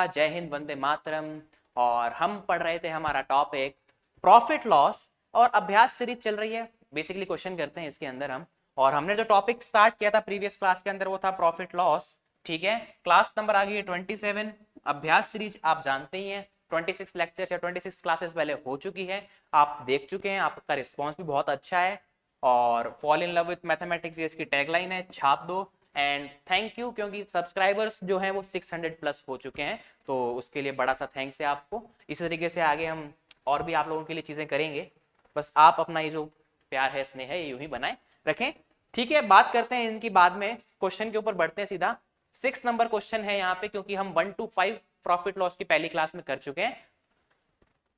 जय हिंद, वंदे मातरम। और हम पढ़ रहे थे हमारा टॉपिक प्रॉफिट लॉस और अभ्यास सीरीज चल रही है। बेसिकली क्वेश्चन करते हैं इसके अंदर हम। और हमने जो टॉपिक स्टार्ट किया था प्रीवियस क्लास के अंदर वो था प्रॉफिट लॉस। ठीक है, क्लास नंबर आ गई है 27। अभ्यास सीरीज आप जानते ही हैं 26 लेक्चर्स या 26 क्लासेस पहले हो चुकी है, आप देख चुके हैं, आपका रिस्पॉन्स भी बहुत अच्छा है। और fall in love with mathematics ये इसकी टैगलाइन है, छाप दो। एंड थैंक यू, क्योंकि सब्सक्राइबर्स जो हैं वो 600 प्लस हो चुके हैं, तो उसके लिए बड़ा सा थैंक्स है आपको। इसी तरीके से आगे हम और भी आप लोगों के लिए चीज़ें करेंगे, बस आप अपना ये जो प्यार है, स्नेह है, ये यूं ही बनाए रखें। ठीक है, बात करते हैं इनकी बाद में, क्वेश्चन के ऊपर बढ़ते हैं सीधा। 6 नंबर क्वेश्चन है यहाँ पे, क्योंकि हम 1 to 5 प्रॉफिट लॉस की पहली क्लास में कर चुके हैं।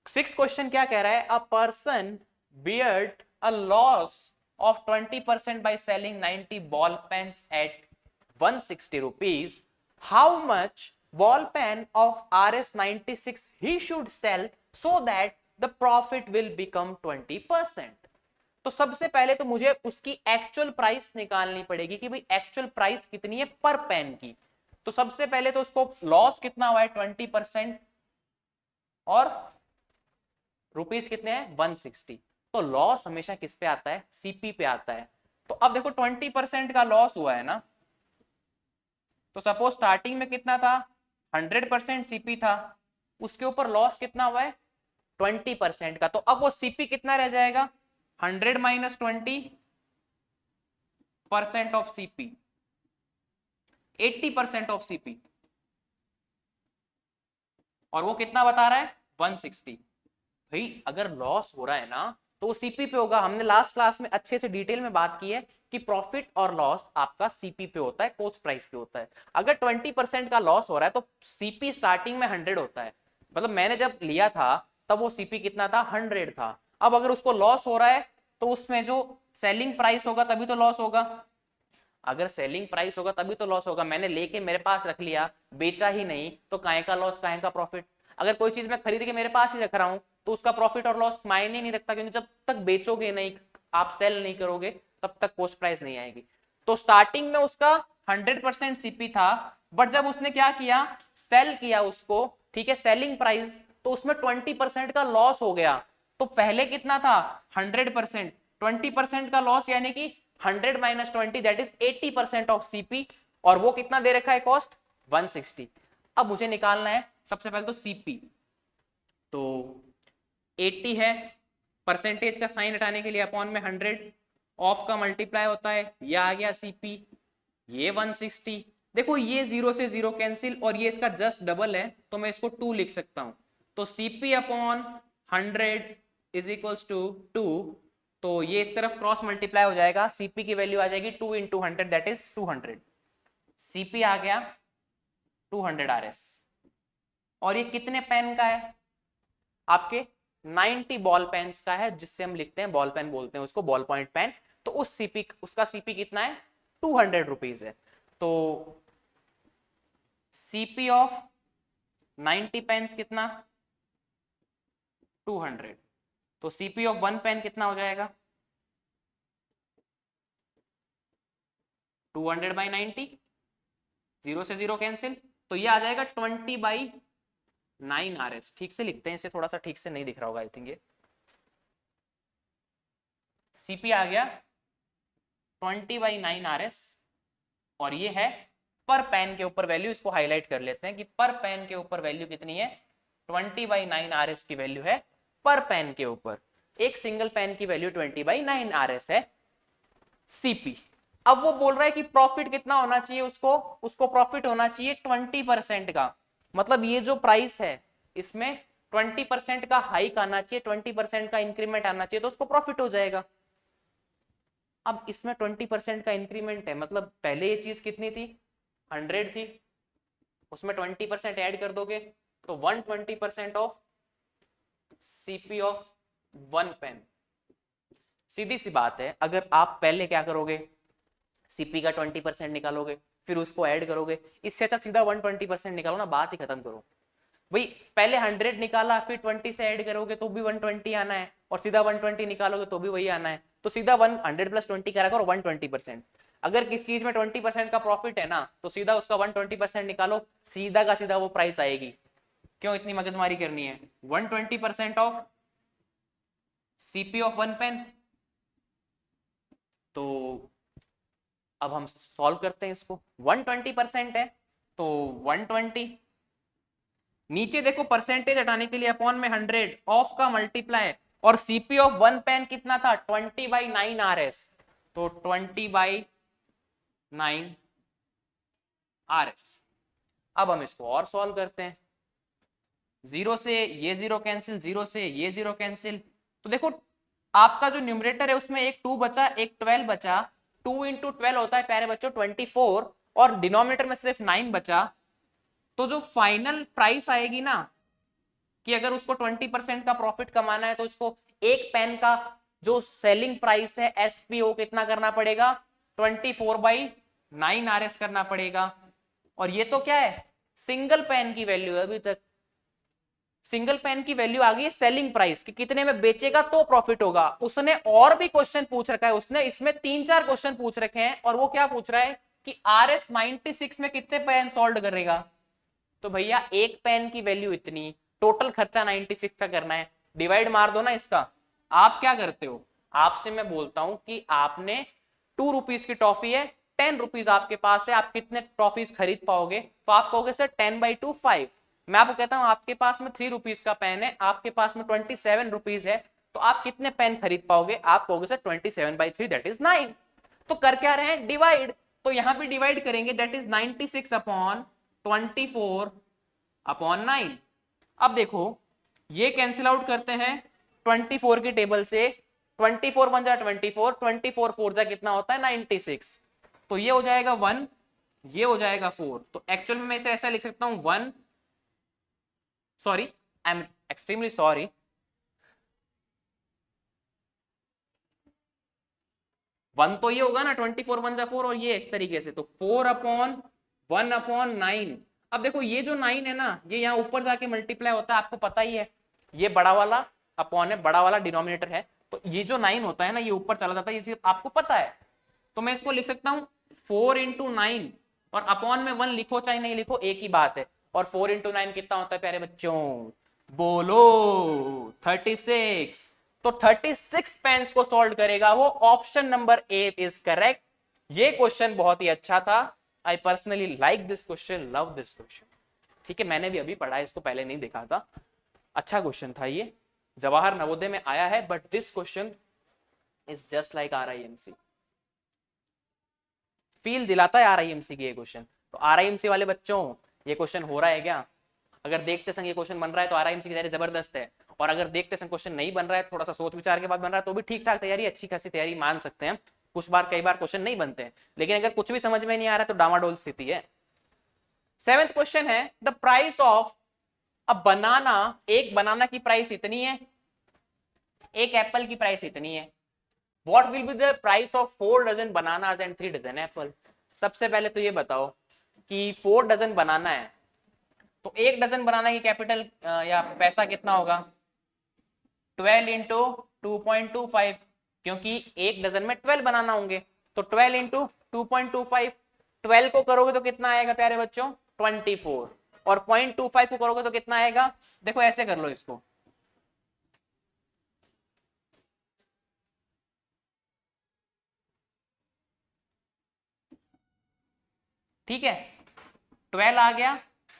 6th क्वेश्चन क्या कह रहा है? A person beard a loss of 20% by selling 90 ball pens at 160 rupees. How much ball pen of RS96 he should sell so that the profit will become 20%? तो सबसे पहले तो मुझे उसकी एक्चुअल प्राइस निकालनी पड़ेगी कि भाई एक्चुअल प्राइस कितनी है पर पेन की। तो सबसे पहले तो उसको लॉस कितना हुआ है 20%, और रुपीस कितने हैं 160। तो लॉस हमेशा किस पे आता है? सीपी पे आता है। तो अब देखो 20% का लॉस हुआ है ना, तो सपोज स्टार्टिंग में कितना था 100% सीपी था, उसके ऊपर लॉस कितना हुआ है 20% का। तो अब वो सीपी कितना रह जाएगा 100 minus 20% of CP, 80% of CP, और वो कितना बता रहा है 160। भाई अगर लॉस हो रहा है ना तो वो सीपी पे होगा। हमने लास्ट क्लास में अच्छे से डिटेल में बात की है कि प्रॉफिट और लॉस आपका सीपी पे होता है, कॉस्ट प्राइस पे होता है। अगर 20% का लॉस हो रहा है तो सीपी स्टार्टिंग में 100 होता है, मतलब मैंने जब लिया था तब वो सीपी कितना था 100 था। अब अगर उसको लॉस हो रहा है तो उसमें जो सेलिंग प्राइस होगा तभी तो लॉस होगा। अगर सेलिंग प्राइस होगा तभी तो लॉस होगा। मैंने लेके मेरे पास रख लिया, बेचा ही नहीं, तो काहे का लॉस काहे का प्रॉफिट। अगर कोई चीज मैं खरीद के मेरे पास ही रख रहा हूं तो उसका प्रॉफिट और लॉस मायने नहीं रखता, क्योंकि जब तक बेचोगे नहीं, आप सेल नहीं करोगे, तब तक कॉस्ट प्राइस नहीं आएगी। तो स्टार्टिंग में उसका 100% सीपी था, बट जब उसने क्या किया सेल किया उसको, ठीक है, सेलिंग प्राइस, तो उसमें 20% का लॉस हो गया। तो पहले कितना था 100%, 20% का लॉस यानी कि 100 minus 20 that is 80% of CP, और वो कितना दे रखा है कॉस्ट 160। अब मुझे निकालना है सबसे पहले तो सीपी। तो 80 है, परसेंटेज का साइन हटाने के लिए अपॉन में 100, ऑफ का मल्टीप्लाई होता है, ये आ गया सीपी, ये 160। देखो ये 0 से 0 कैंसिल, और ये इसका जस्ट डबल है तो मैं इसको 2 लिख सकता हूं। तो CP upon 100 is equals to 2। तो ये इस तरफ क्रॉस मल्टीप्लाई हो जाएगा, सीपी की वैल्यू आ जाएगी 2 इंटू 100 दैट इज 200। सीपी आ गया 200 आरएस। और ये कितने पेन का है? आपके 90 बॉल पेन्स का है, जिससे हम लिखते हैं बॉल पेन, बोलते हैं उसको बॉल पॉइंट पेन। तो उस सीपी, उसका सीपी कितना है 200 रुपीज है। तो सीपी ऑफ 90 पेन्स कितना 200। तो सीपी ऑफ 1 पेन कितना हो जाएगा 200 बाई 90, 0 से 0 कैंसिल, तो ये आ जाएगा 20 बाई 9 आरएस। ठीक से लिखते हैं इसे, थोड़ा सा ठीक से नहीं दिख रहा होगा आई थिंक। ये सीपी आ गया 20 बाई 9 आरएस, और ये है पर पेन के ऊपर वैल्यू। इसको हाईलाइट कर लेते हैं कि पर पेन के ऊपर वैल्यू कितनी है 20 बाई 9 आरएस की वैल्यू है पर पेन के ऊपर। एक सिंगल पेन की वैल्यू 20 बाई 9 आरएस है सीपी। अब वो बोल रहा है कि प्रॉफिट कितना होना चाहिए उसको, उसको प्रॉफिट होना चाहिए 20% का। मतलब ये जो प्राइस है इसमें 20% का हाइक आना चाहिए, 20% का इंक्रीमेंट आना चाहिए, तो उसको प्रॉफिट हो जाएगा। अब इसमें 20% का इंक्रीमेंट है, मतलब पहले ये चीज कितनी थी 100 थी, उसमें 20% ऐड कर दोगे तो 120% ऑफ सीपी ऑफ 1 पेन। सीधी सी बात है, अगर आप पहले क्या करोगे सीपी का 20% निकालोगे, फिर उसको ऐड करोगे, इससे अच्छा सीधा 120% निकालो ना, बात ही खत्म करो। भाई पहले 100 निकाला, फिर 20 से ऐड करोगे तो भी 120 आना है, और सीधा 120 निकालोगे तो भी वही आना है। तो सीधा 100 प्लस 20 करा करो 120%। अगर किसी चीज में 20% का प्रॉफिट है ना तो सीधा उसका 120% निकालो, सीधा का सीधा वो प्राइस आएगी। क्यों इतनी मगजमारी करनी है? 120% of CP of one pen. तो अब हम सॉल्व करते हैं इसको। 120% है तो 120, नीचे देखो परसेंटेज हटाने के लिए अपॉन में 100, ऑफ का मल्टीप्लाई, और सीपी ऑफ वन पेन कितना था? 20/9 RS, तो 20/9 RS। अब हम इसको और सॉल्व करते हैं। जीरो से ये जीरो कैंसिल, जीरो से ये जीरो कैंसिल, तो देखो आपका जो न्यूमरेटर है उसमें एक 2 बचा, एक 12 बचा। 2 इंटू 12 होता है प्यारे बच्चों 24, और डिनोमिनेटर में सिर्फ 9 बचा। तो जो फाइनल प्राइस आएगी ना, कि अगर उसको 20% का प्रॉफिट कमाना है तो उसको एक पेन का जो सेलिंग प्राइस है एसपीओ कितना करना पड़ेगा? 24/9 RS करना पड़ेगा। और ये तो क्या है? सिंगल पेन की वैल्यू है। अभी तक सिंगल पेन की वैल्यू आ गई है सेलिंग प्राइस कि कितने में बेचेगा तो प्रॉफिट होगा। उसने और भी क्वेश्चन पूछ रखा है, उसने इसमें 3-4 क्वेश्चन पूछ रखे हैं, और वो क्या पूछ रहा है कि RS 96 में कितने पेन सोल्ड करेगा। तो भैया एक पेन की वैल्यू इतनी, टोटल खर्चा 96 का करना है, डिवाइड मार दो ना इसका। आप क्या करते हो? आपसे मैं बोलता हूं कि आपने 2 रुपीज की टॉफी है, 10 रुपीज आपके पास है, आप कितने टॉफीज खरीद पाओगे? तो आप कहोगे सर 10/2 5। मैं आपको कहता हूं आपके पास में 3 रुपीज का पेन है, आपके पास में 27 रुपीज है, तो आप कितने पेन खरीद पाओगे? आप कहोगे सर 27/3 दैट इज 9। तो कर क्या रहे हैं? डिवाइड। तो यहां पे डिवाइड करेंगे, दैट इज 96/24/9। अब देखो ये कैंसिल आउट करते हैं 24 की टेबल से। 24 1 जा 24, 24 4 जा कितना होता है? 96। तो ये हो जाएगा 1, ये हो जाएगा 4। तो एक्चुअल में मैं इसे ऐसा लिख सकता हूं 1, sorry I am extremely sorry, 1 तो ये होगा ना, 24 1 जा 4, और ये इस तरीके से, तो 4/1/9। अब देखो ये जो 9 है ना, ये यहाँ ऊपर जाके मल्टीप्लाई होता है, आपको पता ही है। ये बड़ा वाला अपॉन है, बड़ा वाला डिनोमिनेटर है, तो ये जो 9 होता है ना, ये ऊपर चला जाता है, ये चीज आपको पता है। तो मैं इसको लिख सकता हूँ 4/9, और अपॉन में 1 लिखो चाहे नहीं लिखो एक ही बात है। और 4/9 कितना होता है प्यारे बच्चों? बोलो 36। तो 36 पेन्स को सॉल्व करेगा वो। Option number A is correct. ये क्वेश्चन बहुत ही अच्छा था। I personally like this question, love this question. ठीक है, मैंने भी अभी पढ़ा है इसको, पहले नहीं देखा था। अच्छा क्वेश्चन था ये, जवाहर नवोदय में आया है, but this question is just like RIMC। Feel दिलाता है RIMC की ये क्वेश्चन। तो RIMC वाले बच्चों, ये क्वेश्चन हो रहा है क्या? अगर देखते संग ये क्वेश्चन बन रहा है तो RIMC की तैयारी जबरदस्त है। और अगर देखते संग क्वेश्चन नहीं बन रहा है, थोड़ा सा सोच विचार के बाद बन रहा है, तो भी ठीक ठाक तैयारी, अच्छी खासी तैयारी मान सकते हैं। कुछ बार कई बार क्वेश्चन नहीं बनते हैं, लेकिन अगर कुछ भी समझ में नहीं आ रहा है तो डामाडोल स्थिति है। 7th क्वेश्चन है, द प्राइस ऑफ अ बनाना, एक बनाना की प्राइस इतनी है, एक एप्पल की प्राइस इतनी है। What will be the price of 4 dozen bananas and 3 dozen apple? सबसे पहले तो ये बताओ कि 4 डजन बनाना है, तो एक डजन बनाना की कैपिटल या पैसा कितना होगा? 12 इंटू 2.25, क्योंकि एक डजन में 12 बनाना होंगे, तो 12 इंटू 2.25। 12 को करोगे तो कितना आएगा प्यारे बच्चों? 24। और 0.25 को करोगे तो कितना आएगा? देखो ऐसे कर लो इसको, ठीक है, 12 आ गया।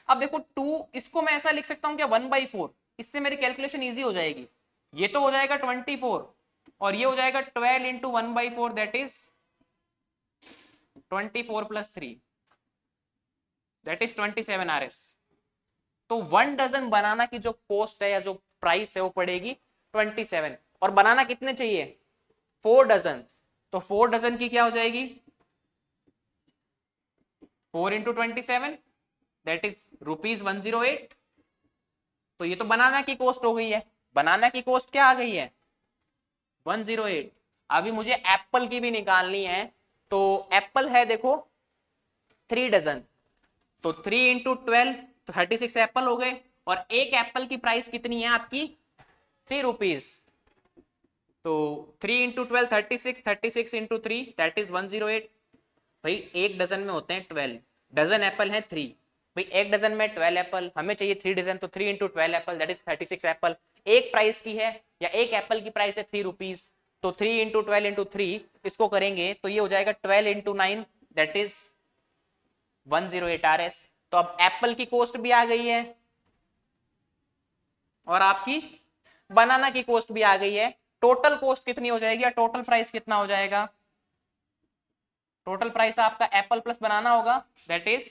अब देखो 2, इसको मैं ऐसा लिख सकता हूं क्या? 1/4। इससे मेरी कैलकुलेशन इजी हो जाएगी। ये तो हो जाएगा 24, और ये हो जाएगा 12 into 1/4, that is 24 + 3, that is 27 RS। तो 1 डजन बनाना की जो कॉस्ट है या जो प्राइस है वो पड़ेगी 27। और बनाना कितने चाहिए? 4 डजन। तो 4 डजन की क्या हो जाएगी? 4 इंटू 27, दैट इज ₹108। तो ये तो बनाना की कॉस्ट हो गई है। बनाना की कॉस्ट क्या आ गई है? 108। अभी मुझे एप्पल की भी निकालनी है। तो एप्पल है देखो 3 डजन, तो 3 इंटू 12, तो 36 एप्पल हो गए। और एक एप्पल की प्राइस कितनी है आपकी? 3 रुपीज। तो 3 इंटू 12 36, 36 इंटू 3 दैट इज 108। भाई एक डजन में होते हैं 12, डजन एप्पल है 3, भाई एक डजन में 12 एप्पल, हमें चाहिए 3 डजन, तो 3 into 12 Apple that is 36 Apple. एक प्राइस की है या एक एप्पल की प्राइस है 3 रुपीज, तो 3 इंटू 12 इंटू 3 इसको करेंगे तो ये हो जाएगा 12 इंटू 9 दैट इज 108 RS। तो अब एप्पल की कॉस्ट भी आ गई है और आपकी बनाना की कॉस्ट भी आ गई है। टोटल कॉस्ट कितनी हो जाएगी या टोटल प्राइस कितना हो जाएगा? टोटल प्राइस आपका एप्पल प्लस बनाना होगा दैट इज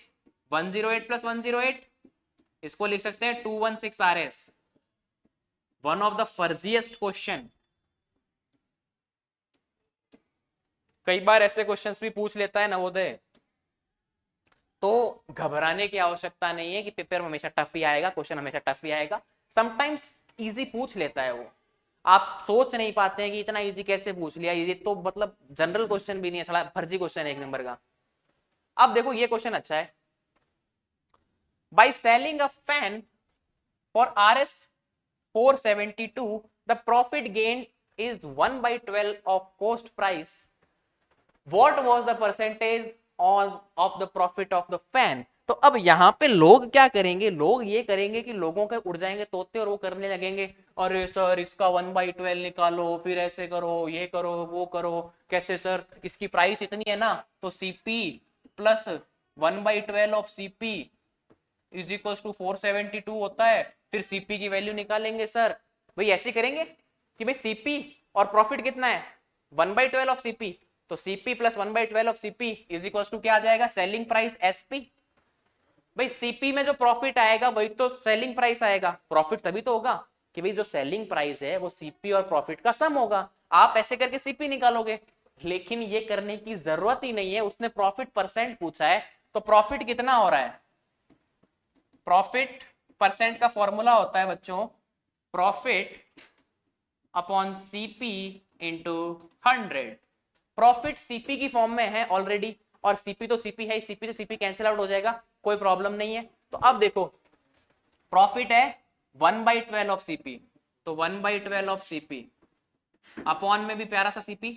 108 प्लस 108, इसको लिख सकते हैं 216 RS। One of the fudgiest question. कई बार ऐसे क्वेश्चंस भी पूछ लेता है नवोदय, तो घबराने की आवश्यकता नहीं है कि पेपर में हमेशा टफ ही आएगा, क्वेश्चन हमेशा टफ ही आएगा। समटाइम्स इजी पूछ लेता है वो, आप सोच नहीं पाते हैं कि इतना इजी कैसे पूछ लिया, ये तो मतलब जनरल क्वेश्चन भी नहीं है, साला फर्जी क्वेश्चन है एक नंबर का। अब देखो ये क्वेश्चन अच्छा है, by selling a fan for RS 472 the profit gain is 1/12 of cost price, what was the percentage of the profit of the fan. तो अब यहाँ पे लोग क्या करेंगे, लोग ये करेंगे कि लोगों के उड़ जाएंगे तोते और वो करने लगेंगे, अरे सर इसका 1/12 निकालो, फिर ऐसे करो, ये करो, वो करो, कैसे सर इसकी प्राइस इतनी है ना, तो CP plus 1/12 of CP is equal to 472 होता है, फिर CP की वैल्यू निकालेंगे सर। भाई ऐसे करेंगे कि भाई CP और प्रॉफिट कितना है 1/12 ऑफ CP, तो CP plus 1/12 of CP is equal to क्या आ जाएगा, सेलिंग प्राइस SP। भाई CP में जो प्रॉफिट आएगा वही तो सेलिंग प्राइस आएगा, प्रॉफिट तभी तो होगा कि भाई जो सेलिंग प्राइस है वो CP और प्रॉफिट का सम होगा। आप ऐसे करके CP निकालोगे, लेकिन ये करने की जरूरत ही नहीं है, उसने प्रॉफिट परसेंट पूछा है, तो प्रॉफिट कितना हो रहा है, प्रॉफिट परसेंट का फॉर्मूला होता है बच्चों profit upon CP into 100। Profit CP की फॉर्म में है ऑलरेडी, और CP तो CP है, CP से CP कैंसिल आउट हो जाएगा, कोई प्रॉब्लम नहीं है। तो अब देखो प्रॉफिट है 1/12 ऑफ CP, तो 1/12 ऑफ CP अपॉन में भी प्यारा सा CP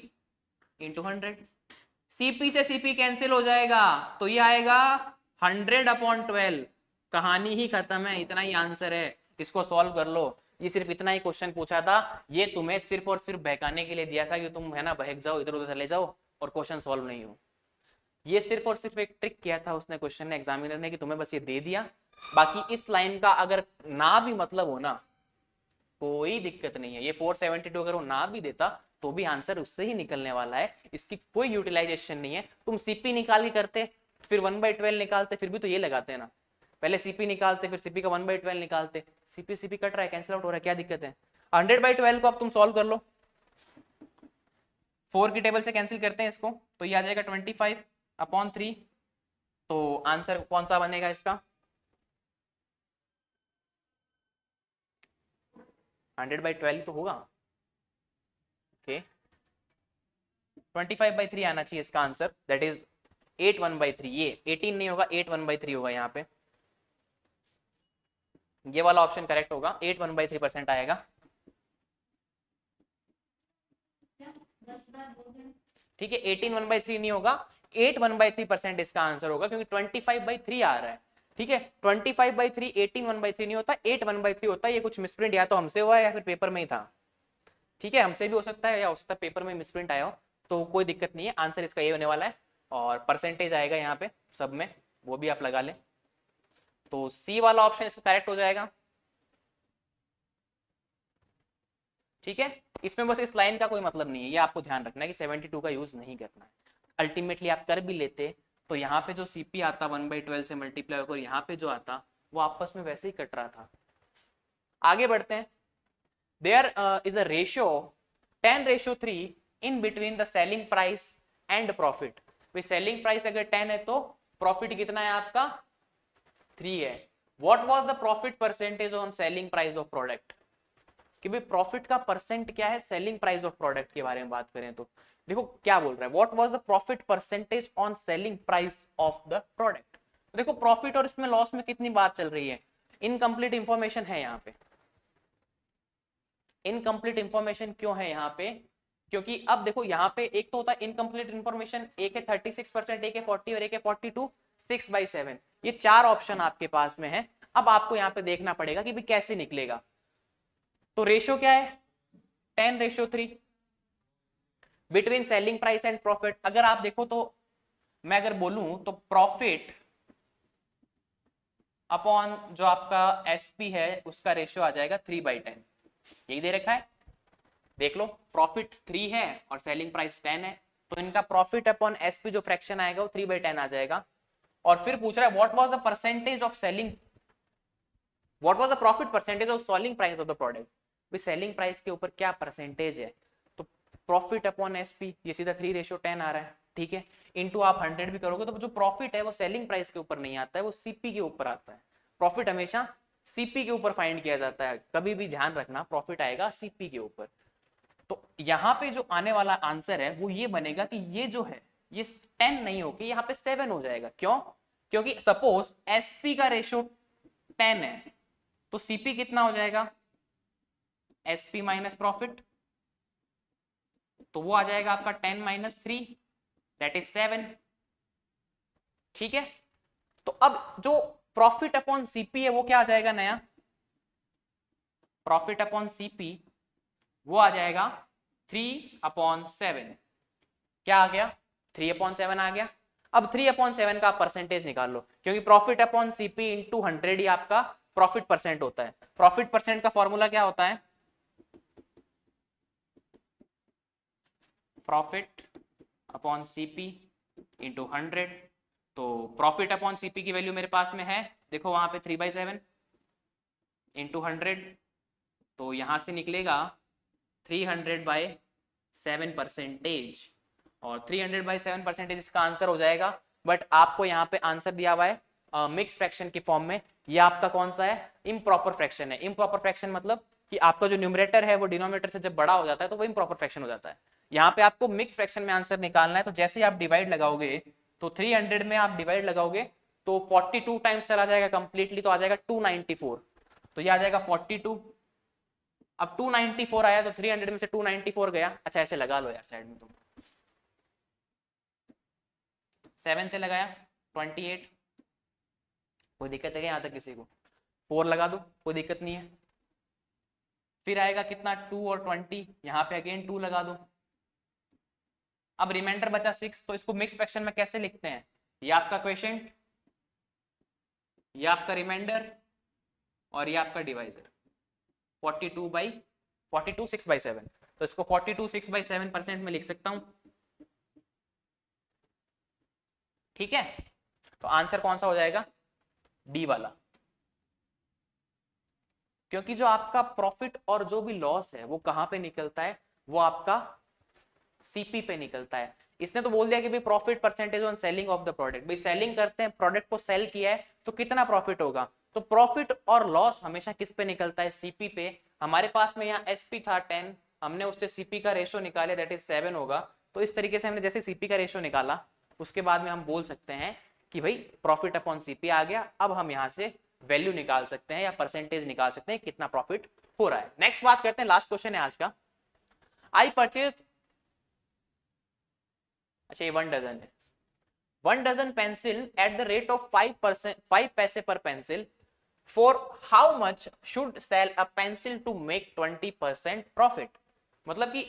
इंटू 100, CP से CP कैंसिल हो जाएगा तो ये आएगा 100/12। कहानी ही खत्म है, इतना ही आंसर है, इसको सॉल्व कर लो। ये सिर्फ इतना ही क्वेश्चन पूछा था, ये तुम्हें सिर्फ और सिर्फ बहकाने के लिए दिया था कि तुम है ना बहक जाओ, इधर उधर चले जाओ और क्वेश्चन सॉल्व नहीं हो। ये सिर्फ और सिर्फ एक ट्रिक किया था उसने, क्वेश्चन ने, एग्जामिनर ने, कि तुम्हें बस ये दे दिया। बाकी इस लाइन का अगर ना भी मतलब हो ना, कोई दिक्कत नहीं है, ये 472 अगर वो ना भी देता तो भी आंसर उससे ही निकलने वाला है, इसकी कोई यूटिलाइजेशन नहीं है। तुम CP निकाल के करते फिर 1/12 निकालते, फिर भी तो ये लगाते हैं ना, पहले CP निकालते फिर CP का 1/12 निकालते, CP कट रहा है, कैंसिल आउट हो रहा है, क्या दिक्कत है। 100/12 को अब तुम सॉल्व कर लो, 4 की टेबल से कैंसिल करते हैं इसको, तो ये आ जाएगा 25/3। तो आंसर कौन सा बनेगा इसका, 100/12 तो होगा, ओके 25/3 आना चाहिए इसका आंसर, दैट इज 8/1/3। ये 18 नहीं होगा, 8/1/3 होगा यहाँ पे, ये वाला ऑप्शन करेक्ट होगा, 8/1/3% आएगा। ठीक है 18/1/3 नहीं होगा, 8/1/3% इसका आंसर होगा, क्योंकि 25/3 आ रहा है। ठीक है 25/3 18/1/3 नहीं होता, 8/1/3 होता है। ये कुछ मिसप्रिंट या तो हमसे हुआ है या फिर पेपर में ही था। ठीक है हमसे भी हो सकता है या हो सकता है पेपर में मिसप्रिंट आया हो, तो कोई दिक्कत नहीं है, आंसर इसका ये होने वाला है। और परसेंटेज आएगा यहाँ पे सब में, वो भी आप लगा लें, तो सी वाला ऑप्शन इसका करेक्ट हो जाएगा। ठीक है इसमें बस इस लाइन का कोई मतलब नहीं है, ये आपको ध्यान रखना है कि 72 का यूज नहीं करना है। अल्टीमेटली आप कर भी लेते तो यहाँ पे जो CP आता 1/12 से मल्टीप्लाई होकर यहाँ पे जो आता वो आपस में वैसे ही कट रहा था। आगे बढ़ते हैं, there is a ratio 10:3 in between the selling price and profit. भाई सेलिंग प्राइस अगर 10 है तो प्रॉफिट कितना है आपका 3 है। What was the profit percentage on selling price of product, कि भाई प्रॉफिट का परसेंट क्या है सेलिंग प्राइस ऑफ प्रोडक्ट के बारे में बात करें तो देखो क्या बोल रहा है, what was the profit percentage on selling price of the product. देखो प्रॉफिट और इसमें लॉस में कितनी बात चल रही है, इनकम्प्लीट इंफॉर्मेशन है यहाँ पे। इनकम्प्लीट इंफॉर्मेशन क्यों है यहाँ पे, क्योंकि अब देखो यहाँ पे एक तो होता है इनकम्प्लीट इन्फॉर्मेशन, एक है 36%, एक है 40 और एक है 42, 6/7, ये 4 ऑप्शन आपके पास में है। अब आपको यहाँ पे देखना पड़ेगा कि भाई कैसे निकलेगा। तो रेशियो क्या है, 10:3 between selling price and profit. अगर आप देखो तो मैं अगर बोलूं तो प्रॉफिट अपॉन जो आपका एसपी है उसका रेशियो आ जाएगा 3/10, यही दे रखा है, देख लो प्रॉफिट 3 है और सेलिंग प्राइस 10 है, तो इनका प्रॉफिट अपॉन एसपी जो फ्रैक्शन आएगा वो 3/10 आ जाएगा। और फिर पूछ रहा है what was the percentage of selling, what was the profit percentage of selling price of the product, भाई सेलिंग प्राइस के ऊपर क्या परसेंटेज है, तो प्रॉफिट अपॉन एसपी ये सीधा 3:10 आ रहा है, ठीक है। इनटू आप 100 भी करोगे तो जो प्रॉफिट है वो सेलिंग प्राइस के ऊपर नहीं आता है, वो सीपी के ऊपर आता है। प्रॉफिट हमेशा सीपी के ऊपर फाइंड किया जाता है, कभी भी ध्यान रखना प्रॉफिट आएगा सीपी के ऊपर। तो यहाँ पे जो आने वाला आंसर है वो ये बनेगा कि ये जो है ये 10 नहीं होके यहाँ पे 7 हो जाएगा। क्यों, क्योंकि सपोज एसपी का रेशियो 10 है तो सीपी कितना हो जाएगा, एसपी माइनस प्रॉफिट, तो वो आ जाएगा आपका 10 - 3 दैट इज 7, ठीक है। तो अब जो प्रॉफिट अपॉन सीपी है वो क्या आ जाएगा नया, प्रॉफिट अपॉन सीपी वो आ जाएगा 3/7, क्या आ गया 3/7 आ गया। अब 3/7 का आप परसेंटेज निकाल लो, क्योंकि प्रॉफिट अपॉन सीपी इंटू 100 ही आपका प्रॉफिट परसेंट होता है। प्रॉफिट परसेंट का फॉर्मूला क्या होता है, प्रॉफिट अपॉन सीपी इंटू 100। तो प्रॉफिट अपॉन सीपी की वैल्यू मेरे पास में है, देखो वहां पे 3/7 इंटू 100, तो यहां से निकलेगा 300/7 परसेंटेज, और 300/7 इसका आंसर हो जाएगा। बट आपको यहाँ पे आंसर दिया हुआ है मिक्स फ्रैक्शन की फॉर्म में, ये आपका कौन सा है, इम्प्रॉपर फ्रैक्शन है। इम्प्रॉपर फ्रैक्शन मतलब कि आपका जो न्यूमरेटर है वो डिनोमिनेटर से जब बड़ा हो जाता है तो वो इम्प्रॉपर फ्रैक्शन हो जाता है। यहाँ पे आपको मिक्स फ्रैक्शन में आंसर निकालना है, तो जैसे ही आप डिवाइड लगाओगे तो 300 में आप डिवाइड लगाओगे तो 42 टाइम्स चला जाएगा कंप्लीटली, तो आ जाएगा 294, तो ये आ जाएगा 42। अब 294 आया तो 300 में से 294 गया, अच्छा ऐसे लगा लो यार साइड में तुम, 7 से लगाया 28, कोई दिक्कत है क्या यहाँ तक किसी को, 4 लगा दो कोई दिक्कत नहीं है। फिर आएगा कितना 2 और 20, यहाँ पे अगेन 2 लगा दो। अब रिमाइंडर बचा 6, तो इसको मिक्स फ्रैक्शन में कैसे लिखते हैं, ये आपका क्वेश्चन, ये आपका रिमाइंडर और ये आपका डिवाइजर, 42 6/7, तो इसको 42 6/7% में लिख सकता हूं, ठीक है। तो आंसर कौन सा हो जाएगा, डी वाला, क्योंकि जो आपका प्रॉफिट और जो भी लॉस है वो कहां पे निकलता है, वो आपका सीपी पे निकलता है। इसने तो बोल दिया कि भाई profit percentage on selling of the product, भाई सेलिंग करते हैं, प्रोडक्ट को सेल किया है तो कितना प्रॉफिट होगा, तो प्रॉफिट और लॉस हमेशा किस पे निकलता है, सीपी पे। हमारे पास में यहाँ एसपी था 10, हमने उससे सीपी का रेशो निकाले दैट इज 7 होगा, तो इस तरीके से हमने जैसे सीपी का रेशो निकाला उसके बाद में हम बोल सकते हैं कि भाई प्रॉफिट अपॉन सीपी आ गया। अब हम यहाँ से वैल्यू निकाल सकते हैं या परसेंटेज निकाल सकते हैं कितना प्रॉफिट हो रहा है। नेक्स्ट बात करते हैं, लास्ट क्वेश्चन है आज का, आई परचेज, अच्छा ये 1 डजन है, 1 dozen pencil at the rate of 5 पैसे पर pencil, for how much should sell a pencil to make 20% profit. मतलब कि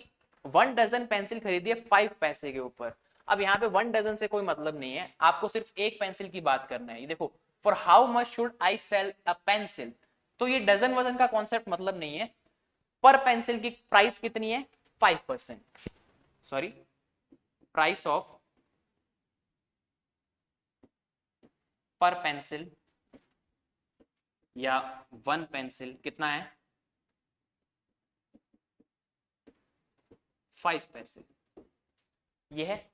1 डजन पेंसिल खरीदिए 5 पैसे के ऊपर। अब यहाँ पे 1 डजन से कोई मतलब नहीं है, आपको सिर्फ एक पेंसिल की बात करना है। ये देखो for how much should I sell a pencil, तो ये डजन वजन का कॉन्सेप्ट मतलब नहीं है, पर पेंसिल की प्राइस कितनी है 5%, सॉरी प्राइस ऑफ पर पेंसिल या 1 पेंसिल कितना है 5 पैसे, ये है।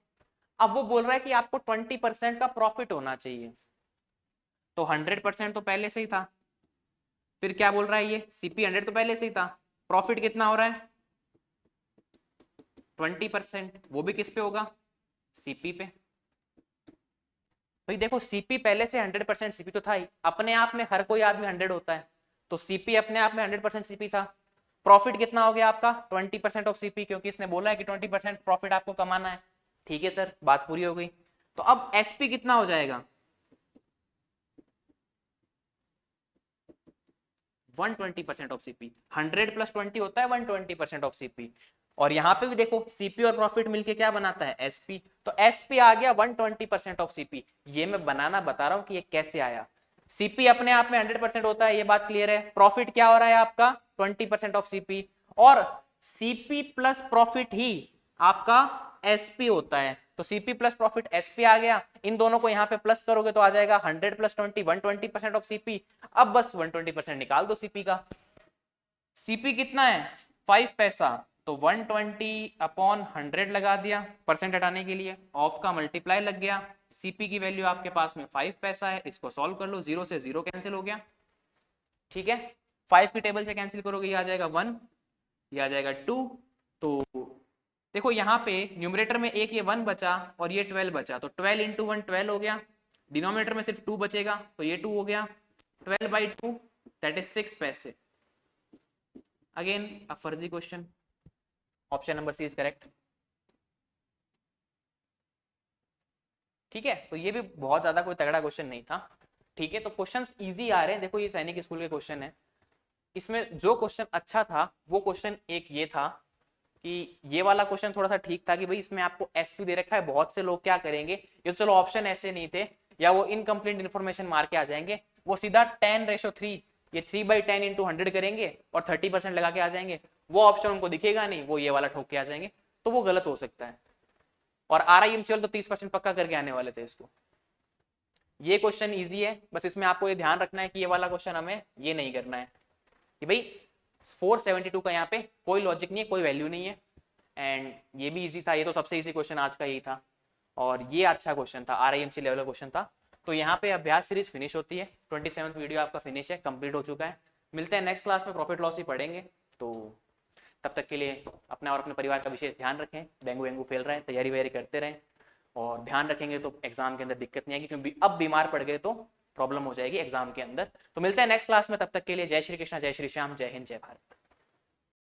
अब वो बोल रहा है कि आपको 20% का प्रॉफिट होना चाहिए, तो 100% तो पहले से ही था, फिर क्या बोल रहा है ये सीपी 100 तो पहले से ही था, प्रॉफिट कितना हो रहा है 20%, वो भी किस पे होगा सीपी पे। भाई देखो सीपी पहले से 100% सीपी तो था ही, अपने आप में हर कोई आदमी 100 होता है, तो सीपी अपने आप में 100% सीपी था, प्रॉफिट कितना हो गया आपका 20% ऑफ सीपी, क्योंकि इसने बोला है कि 20% प्रॉफिट आपको कमाना है। ठीक है सर, बात पूरी हो गई। तो अब एसपी कितना हो जाएगा 120% ऑफ सीपी। 100 प्लस 20 होता है 120% ऑफ सीपी। और यहां पे भी देखो सीपी और प्रॉफिट मिलके क्या बनाता है एसपी। तो एसपी आ गया 120% ऑफ सीपी। ये मैं बनाना बता रहा हूं कि ये कैसे आया। सीपी अपने आप में 100% होता है, ये बात क्लियर है। प्रॉफिट क्या हो रहा है आपका 20% ऑफ सीपी, और सीपी प्लस प्रॉफिट ही आपका एसपी होता है। तो सीपी प्लस प्रॉफिट एसपी आ गया। इन दोनों को यहां पे प्लस करोगे तो आ जाएगा 100 प्लस 20 120% ऑफ सीपी। अब बस 120% निकाल दो सीपी का। सीपी कितना है 5 पैसा, तो 120 अपॉन 100 लगा दिया परसेंट हटाने के लिए, ऑफ का मल्टीप्लाई लग गया। सीपी की वैल्यू आपके पास में 5 पैसा है, इसको सॉल्व कर लो, 0 से 0 कैंसिल हो गया। ठीक है, 5 की टेबल से कैंसिल करोगे ये आ जाएगा 1, ये आ जाएगा 2। तो देखो यहाँ पे न्यूमरेटर में एक ये 1 बचा और ये 12 बचा, तो 12 इंटू 1 12 हो गया। डिनोमिनेटर में सिर्फ 2 बचेगा तो ये 2 हो गया। 12/2 दैट इज 6 पैसे। अगेन अ फर्जी question, option number C is correct. ठीक है, तो ये भी बहुत ज्यादा कोई तगड़ा क्वेश्चन नहीं था। ठीक है, तो क्वेश्चंस इजी आ रहे हैं। देखो ये सैनिक स्कूल के क्वेश्चन है। इसमें जो क्वेश्चन अच्छा था वो क्वेश्चन एक ये था कि ये वाला क्वेश्चन थोड़ा सा ठीक था कि भाई इसमें आपको एसपी दे रखा है। बहुत से लोग क्या करेंगे, ये तो चलो ऑप्शन ऐसे नहीं थे, या वो इनकम्प्लीट इन्फॉर्मेशन मार के आ जाएंगे, वो सीधा 10:3 ये 3/10 इंटू 100 करेंगे और 30% लगा के आ जाएंगे। वो ऑप्शन उनको दिखेगा नहीं, वो ये वाला ठोक के आ जाएंगे, तो वो गलत हो सकता है। और RIMCL तो 30% पक्का करके आने वाले थे इसको। ये क्वेश्चन ईजी है, बस इसमें आपको ये ध्यान रखना है कि ये वाला क्वेश्चन हमें ये नहीं करना है कि भाई 472 का यहाँ पे कोई लॉजिक नहीं है, कोई वैल्यू नहीं है। एंड ये भी इजी था, ये तो सबसे इजी क्वेश्चन आज का यही था। और ये अच्छा क्वेश्चन था, RIMC लेवल का क्वेश्चन था। तो यहाँ पे अभ्यास सीरीज फिनिश होती है। 27th वीडियो आपका फिनिश है, कंप्लीट हो चुका है। मिलते हैं नेक्स्ट क्लास में, प्रॉफिट लॉस ही पढ़ेंगे। तो तब तक के लिए अपना और अपने परिवार का विशेष ध्यान रखें। डेंगू वेंगू फैल रहे हैं, तैयारी वैयारी करते रहें, और ध्यान रखेंगे तो एग्जाम के अंदर दिक्कत नहीं आएगी, क्योंकि अब बीमार पड़ गए तो प्रॉब्लम हो जाएगी एग्जाम के अंदर। तो मिलते हैं नेक्स्ट क्लास में, तब तक के लिए जय श्री कृष्णा, जय श्री श्याम, जय हिंद, जय भारत।